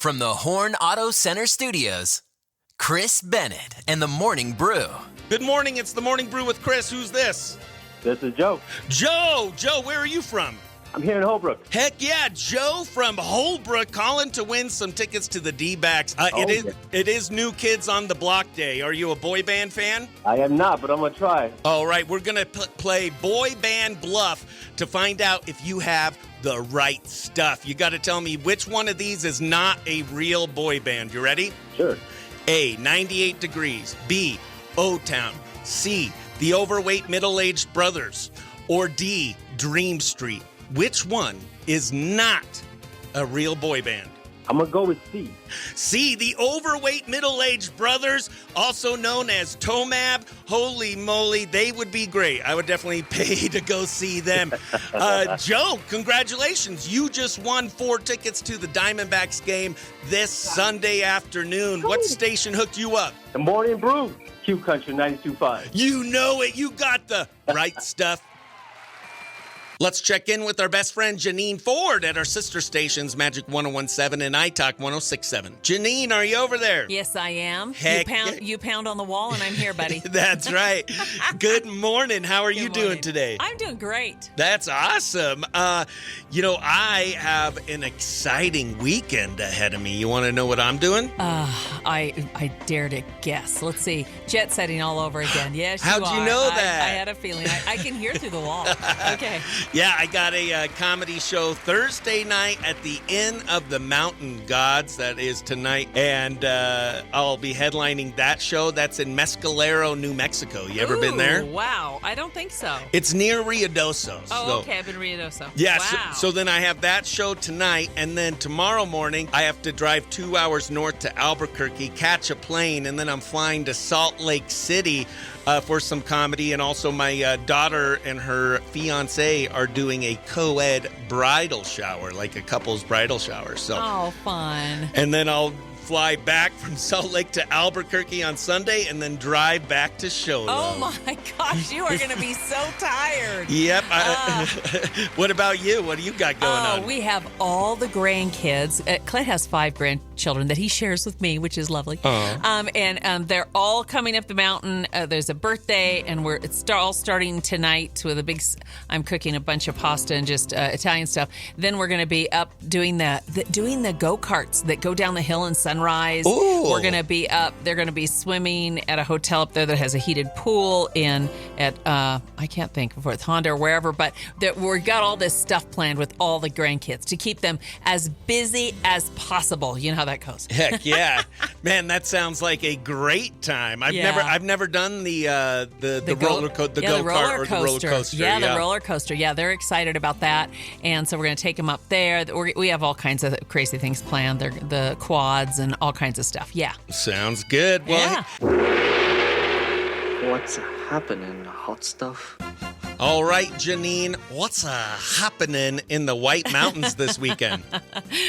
From the Horn Auto Center Studios, Chris Bennett and the Morning Brew. Good morning. It's the Morning Brew with Chris. Who's this? This is Joe. Joe, where are you from? I'm here in Holbrook. Heck yeah, Joe from Holbrook calling to win some tickets to the D-backs. It is New Kids on the Block Day. Are you a boy band fan? I am not, but I'm going to try. All right, we're going to play Boy Band Bluff to find out if you have the right stuff. You got to tell me which one of these is not a real boy band. You ready? Sure. A, 98 Degrees. B, O-Town. C, The Overweight Middle-Aged Brothers. Or D, Dream Street. Which one is not a real boy band? I'm going to go with C. C, The Overweight Middle-Aged Brothers, also known as Tomab. Holy moly, they would be great. I would definitely pay to go see them. Joe, congratulations. You just won 4 tickets to the Diamondbacks game this Sunday afternoon. What station hooked you up? The Morning Brew, Q Country 92.5. You know it. You got the right stuff. Let's check in with our best friend, Janine Ford, at our sister stations, Magic 101.7 and iTalk 106.7. Janine, are you over there? Yes, I am. Heck, you pound on the wall, and I'm here, buddy. That's right. Good morning. How are you doing today? I'm doing great. That's awesome. I have an exciting weekend ahead of me. You want to know what I'm doing? I dare to guess. Let's see. Jet setting all over again. Yes, How'd you know that? I had a feeling. I can hear through the wall. Okay. Yeah, I got a comedy show Thursday night at the Inn of the Mountain Gods. That is tonight. And I'll be headlining that show. That's in Mescalero, New Mexico. You ever been there? Wow. I don't think so. It's near Ruidoso. Oh, okay. I've been Ruidoso. Yeah, wow. so then I have that show tonight. And then tomorrow morning, I have to drive 2 hours north to Albuquerque, catch a plane, and then I'm flying to Salt Lake City for some comedy. And also my daughter and her fiance are doing a co-ed bridal shower, like a couple's bridal shower. So, oh, fun. And then I'll fly back from Salt Lake to Albuquerque on Sunday and then drive back to Show Low. Oh, my gosh. You are going to be so tired. Yep. What about you? What do you got going on? We have all the grandkids. Clint has 5 grandchildren that he shares with me, which is lovely. And they're all coming up the mountain. There's a birthday, and it's all starting tonight with a big... I'm cooking a bunch of pasta and just Italian stuff. Then we're going to be up doing the go-karts that go down the hill in Sunrise. Ooh. We're going to be up. They're going to be swimming at a hotel up there that has a heated pool at I can't think of it's Honda or wherever, but we got all this stuff planned with all the grandkids to keep them as busy as possible. You know how that goes. Heck yeah, man! That sounds like a great time. I've never done the roller coaster. Yeah, the roller coaster. Yeah, they're excited about that, and so we're going to take them up there. We have all kinds of crazy things planned. The quads and all kinds of stuff. Yeah. Sounds good. Well, what's happening, hot stuff? All right, Janine, what's happening in the White Mountains this weekend?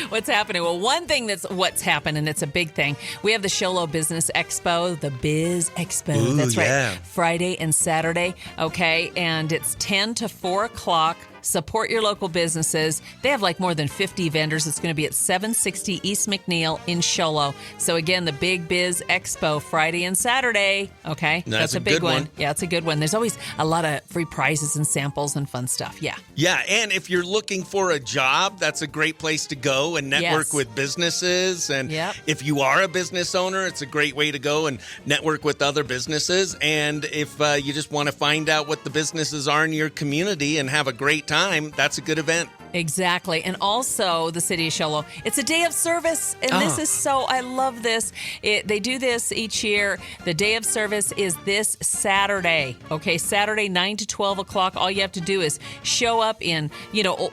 What's happening? Well, one thing what's happening, it's a big thing. We have the Show Low Business Expo, the Biz Expo. Ooh, that's right. Yeah. Friday and Saturday. Okay. And it's 10 to 4 o'clock. Support your local businesses. They have like more than 50 vendors. It's going to be at 760 East McNeil in Show Low. So again, the Big Biz Expo, Friday and Saturday. Okay. That's a big good one. Yeah, it's a good one. There's always a lot of free prizes and samples and fun stuff. Yeah. Yeah. And if you're looking for a job, that's a great place to go and network with businesses. And if you are a business owner, it's a great way to go and network with other businesses. And if you just want to find out what the businesses are in your community and have a great time, that's a good event. Exactly. And also the city of Show Low. It's a day of service. And this is I love this. They do this each year. The day of service is this Saturday. Okay, Saturday, 9 to 12 o'clock. All you have to do is show up in,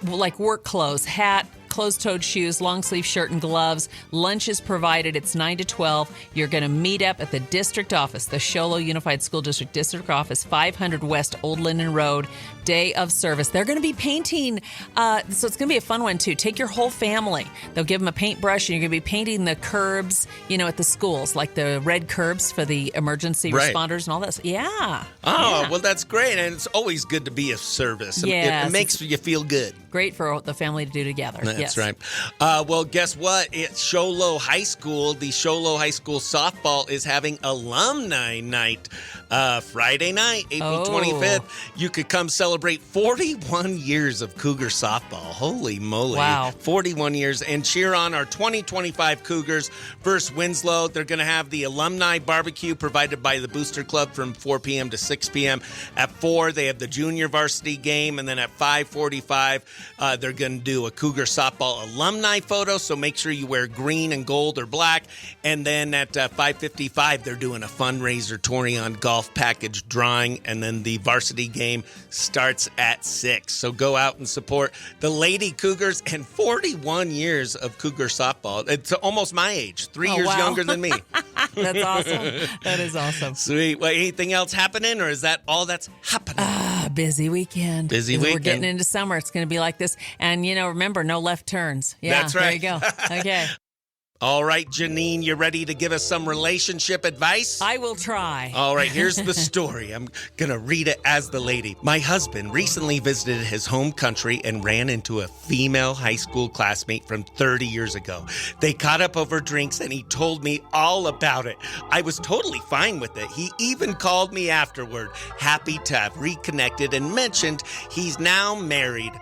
like work clothes, hat, closed-toed shoes, long-sleeve shirt, and gloves. Lunch is provided. It's 9 to 12. You're going to meet up at the district office, the Show Low Unified School District District Office, 500 West Old Linden Road. Day of service. They're going to be painting, so it's going to be a fun one, too. Take your whole family. They'll give them a paintbrush, and you're going to be painting the curbs, at the schools, like the red curbs for the emergency responders and all that. Yeah. Well, that's great, and it's always good to be of service. Yes. It makes you feel good. great for the family to do together. That's right. Well, guess what? It's Show Low High School. The Show Low High School softball is having alumni night Friday night, April 25th. You could come celebrate 41 years of Cougar softball. Holy moly. Wow. 41 years. And cheer on our 2025 Cougars versus Winslow. They're going to have the alumni barbecue provided by the Booster Club from 4 p.m. to 6 p.m. At 4, they have the junior varsity game. And then at 5:45, they're going to do a Cougar softball alumni photo. So make sure you wear green and gold or black. And then at 5:55, they're doing a fundraiser Torion golf package drawing. And then the varsity game starts at 6. So go out and support the Lady Cougars and 41 years of Cougar softball. It's almost my age, 3 years younger than me. That's awesome. That is awesome. Sweet. Well, anything else happening, or is that all that's happening? Busy weekend. Busy We're weekend. getting into summer. It's going to be like this. And, remember, no left turns. Yeah, That's right. There you go. Okay. All right, Janine, you ready to give us some relationship advice? I will try. All right, here's the story. I'm going to read it as the lady. My husband recently visited his home country and ran into a female high school classmate from 30 years ago. They caught up over drinks and he told me all about it. I was totally fine with it. He even called me afterward, happy to have reconnected, and mentioned he's now married,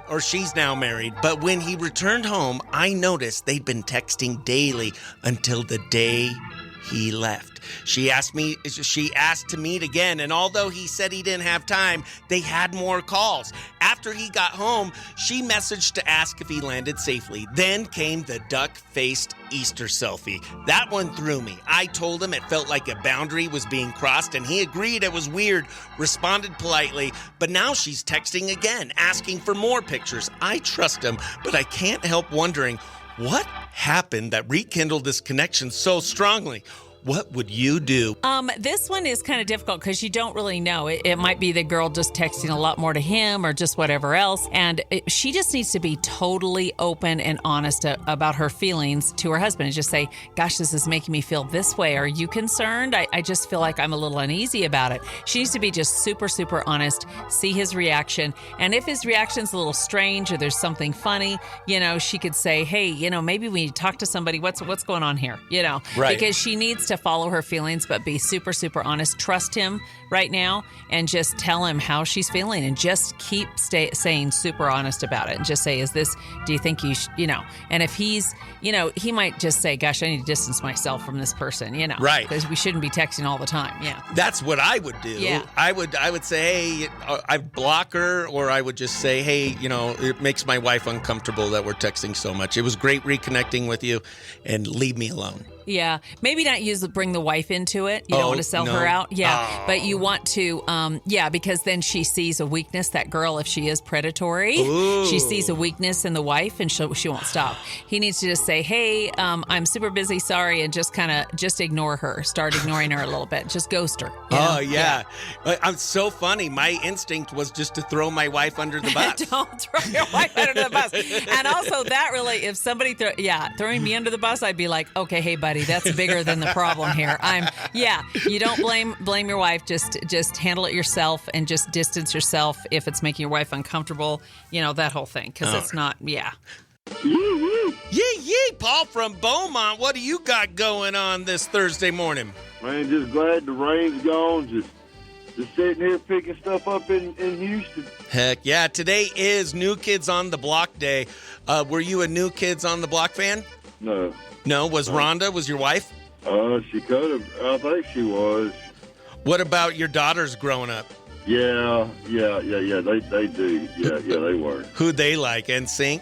or she's now married. But when he returned home, I noticed they'd been texting daily until the day he left. She asked to meet again, and although he said he didn't have time, they had more calls. After he got home, she messaged to ask if he landed safely. Then came the duck-faced Easter selfie. That one threw me. I told him it felt like a boundary was being crossed, and he agreed it was weird, responded politely, but now she's texting again, asking for more pictures. I trust him, but I can't help wondering, what happened that rekindled this connection so strongly? What would you do? This one is kind of difficult because you don't really know. It might be the girl just texting a lot more to him or just whatever else. And she just needs to be totally open and honest about her feelings to her husband and just say, gosh, this is making me feel this way. Are you concerned? I just feel like I'm a little uneasy about it. She needs to be just super, super honest, see his reaction. And if his reaction's a little strange or there's something funny, she could say, hey, maybe we need to talk to somebody. What's going on here? Right. Because she needs to follow her feelings, but be super, super honest. Trust him right now and just tell him how she's feeling and just keep saying super honest about it and just say, do you think and if he's, he might just say, gosh, I need to distance myself from this person, Right. Because we shouldn't be texting all the time. Yeah. That's what I would do. Yeah. I would say, hey, I'd block her, or I would just say, hey, it makes my wife uncomfortable that we're texting so much. It was great reconnecting with you, and leave me alone. Yeah, maybe not bring the wife into it. You don't want to sell her out. Yeah, but you want to, because then she sees a weakness. That girl, if she is predatory, she sees a weakness in the wife, and she won't stop. He needs to just say, hey, I'm super busy, sorry, and just kind of just ignore her. Start ignoring her a little bit. Just ghost her. Oh, yeah. I'm so funny. My instinct was just to throw my wife under the bus. Don't throw your wife under the bus. And also that really, if somebody, throwing me under the bus, I'd be like, okay, hey, buddy, that's bigger than the problem here. You don't blame your wife. Just handle it yourself and just distance yourself if it's making your wife uncomfortable. That whole thing, because it's not. Yeah. Yee, Paul from Beaumont. What do you got going on this Thursday morning? Man, just glad the rain's gone. Just sitting here picking stuff up in Houston. Heck yeah! Today is New Kids on the Block Day. Were you a New Kids on the Block fan? No. No, was Rhonda, was your wife? She could have. I think she was. What about your daughters growing up? Yeah. They do. Yeah, they were. Who'd they like? NSYNC?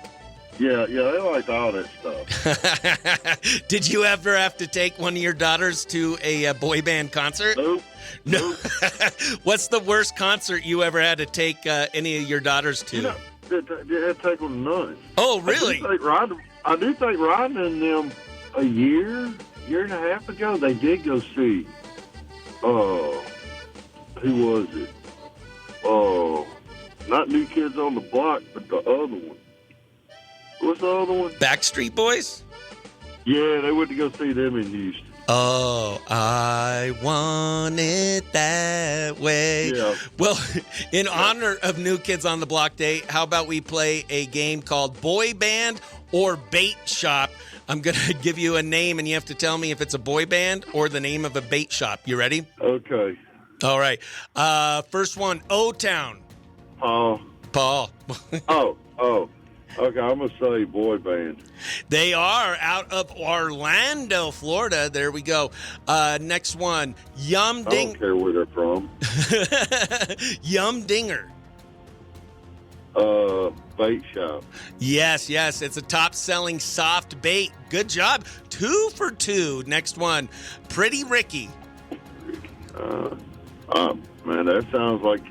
Yeah, they liked all that stuff. Did you ever have to take one of your daughters to a boy band concert? Nope. No. What's the worst concert you ever had to take any of your daughters to? They had to take them to none. Oh, really? I do think Rhonda and them a year and a half ago, they did go see, who was it? Not New Kids on the Block, but the other one. What's the other one? Backstreet Boys? Yeah, they went to go see them in Houston. Oh, I want it that way. Yeah. Well, in honor of New Kids on the Block Day, how about we play a game called Boy Band or Bait Shop? I'm going to give you a name, and you have to tell me if it's a boy band or the name of a bait shop. You ready? Okay. All right. First one, O-Town. Paul. Oh. Okay, I'm going to say boy band. They are out of Orlando, Florida. There we go. Next one, Yum I Ding. don't care where they're from. Yum Dinger. Bait shop. Yes. It's a top-selling soft bait. Good job. 2 for 2. Next one, Pretty Ricky. Man, that sounds like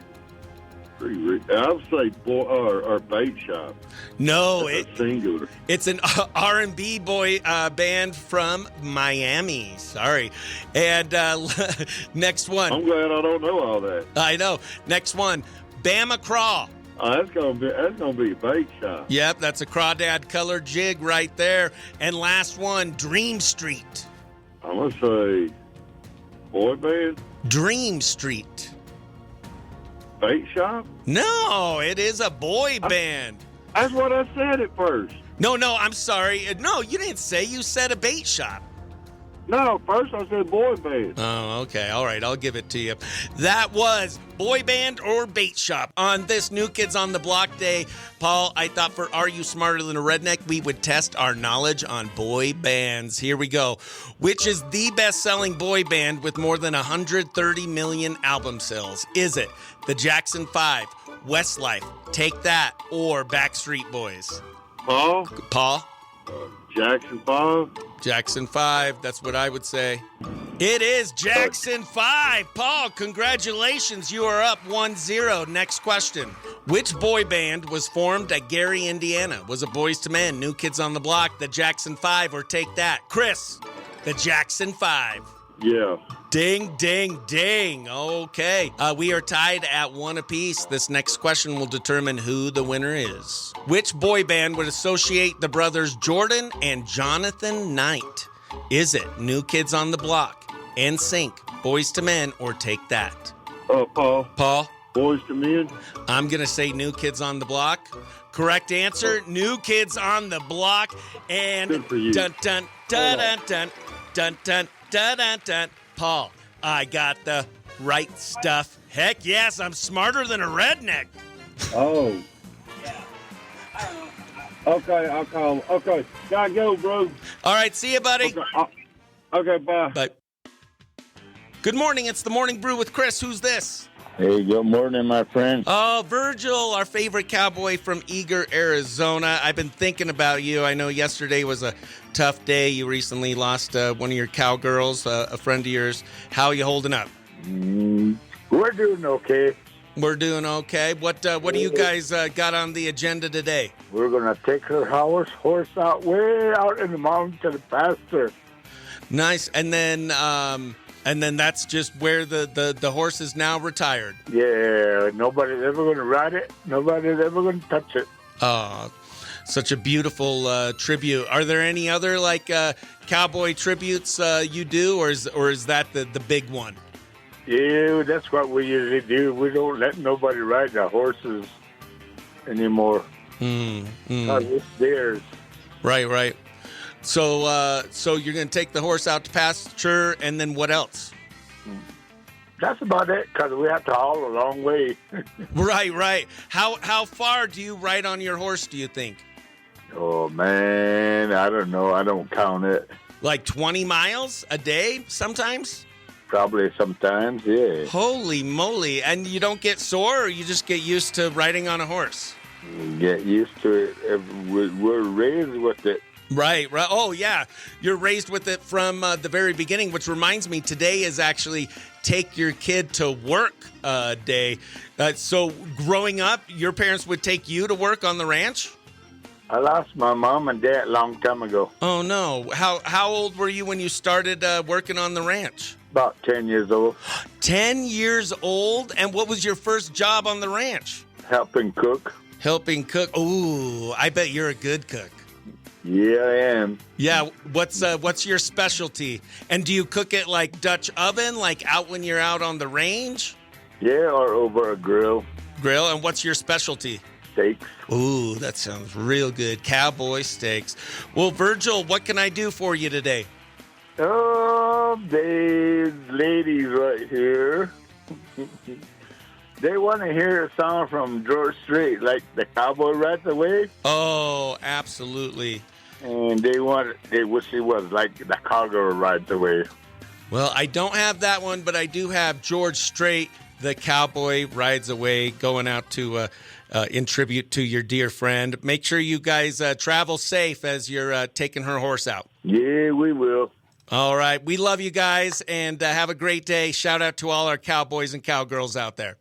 pretty. I'll say boy or bait shop. No, That's a singular. it's an R&B boy band from Miami. Sorry. And next one. I'm glad I don't know all that. I know. Next one, Bama Craw. That's gonna be a bait shop. Yep, that's a crawdad color jig right there. And last one, Dream Street. I'm gonna say boy band, Dream Street. bait shop. No, it is a boy band. That's what I said at first. No, I'm sorry. No, you didn't say. You said a bait shop. No, first I said boy band. Oh, okay. All right, I'll give it to you. That was Boy Band or Bait Shop on this New Kids on the Block Day. Paul, I thought for Are You Smarter Than a Redneck, we would test our knowledge on boy bands. Here we go. Which is the best-selling boy band with more than 130 million album sales? Is it the Jackson 5, Westlife, Take That, or Backstreet Boys? Paul, Jackson 5. Jackson 5, that's what I would say. It is Jackson 5. Paul, congratulations. You are up 1-0. Next question. Which boy band was formed at Gary, Indiana? Was it Boys to Men, New Kids on the Block, the Jackson 5, or Take That? Chris, the Jackson 5. Yeah. Ding, ding, ding. Okay. We are tied at 1 apiece. This next question will determine who the winner is. Which boy band would associate the brothers Jordan and Jonathan Knight? Is it New Kids on the Block, NSYNC, Boys to Men, or Take That? Paul. Boys to Men. I'm going to say New Kids on the Block. Correct answer, New Kids on the Block. And Good for you. dun, dun, dun, dun, dun, dun, dun, dun, dun, dun. Paul, I got the right stuff. Heck yes, I'm smarter than a redneck. Oh. Okay, I'll call him. Okay, gotta go, bro. All right, see you, buddy. Okay, bye. Bye. Good morning. It's the Morning Brew with Chris. Who's this? Hey, good morning, my friend. Oh, Virgil, our favorite cowboy from Eager, Arizona. I've been thinking about you. I know yesterday was a tough day. You recently lost one of your cowgirls, a friend of yours. How are you holding up? We're doing okay. We're doing okay. What do you guys got on the agenda today? We're going to take her horse out way out in the mountains to the pasture. Nice. And then that's just where the horse is now retired. Yeah, nobody's ever going to ride it. Nobody's ever going to touch it. Oh, such a beautiful tribute. Are there any other cowboy tributes you do, or is that the big one? Yeah, that's what we usually do. We don't let nobody ride the horses anymore. Because it's theirs. Right. So you're going to take the horse out to pasture, and then what else? That's about it, because we have to haul a long way. Right. How far do you ride on your horse, do you think? Oh, man, I don't know. I don't count it. Like 20 miles a day sometimes? Probably sometimes, yeah. Holy moly. And you don't get sore, or you just get used to riding on a horse? Get used to it. We're raised with it. Right. Oh, yeah. You're raised with it from the very beginning, which reminds me, today is actually Take Your Kid to Work Day. So growing up, your parents would take you to work on the ranch? I lost my mom and dad a long time ago. Oh, no. How old were you when you started working on the ranch? About 10 years old. 10 years old? And what was your first job on the ranch? Helping cook. Helping cook. Ooh, I bet you're a good cook. Yeah, I am. Yeah, what's your specialty? And do you cook it like Dutch oven, like out when you're out on the range? Yeah, or over a grill. Grill, and what's your specialty? Steaks. Ooh, that sounds real good. Cowboy steaks. Well, Virgil, what can I do for you today? They ladies right here. They want to hear a song from George Strait, like The Cowboy Rides Away. Oh, absolutely. And they wish it was like The Cougar Rides Away. Well, I don't have that one, but I do have George Strait, The Cowboy Rides Away, going out to in tribute to your dear friend. Make sure you guys travel safe as you're taking her horse out. Yeah, we will. All right. We love you guys, and have a great day. Shout out to all our cowboys and cowgirls out there.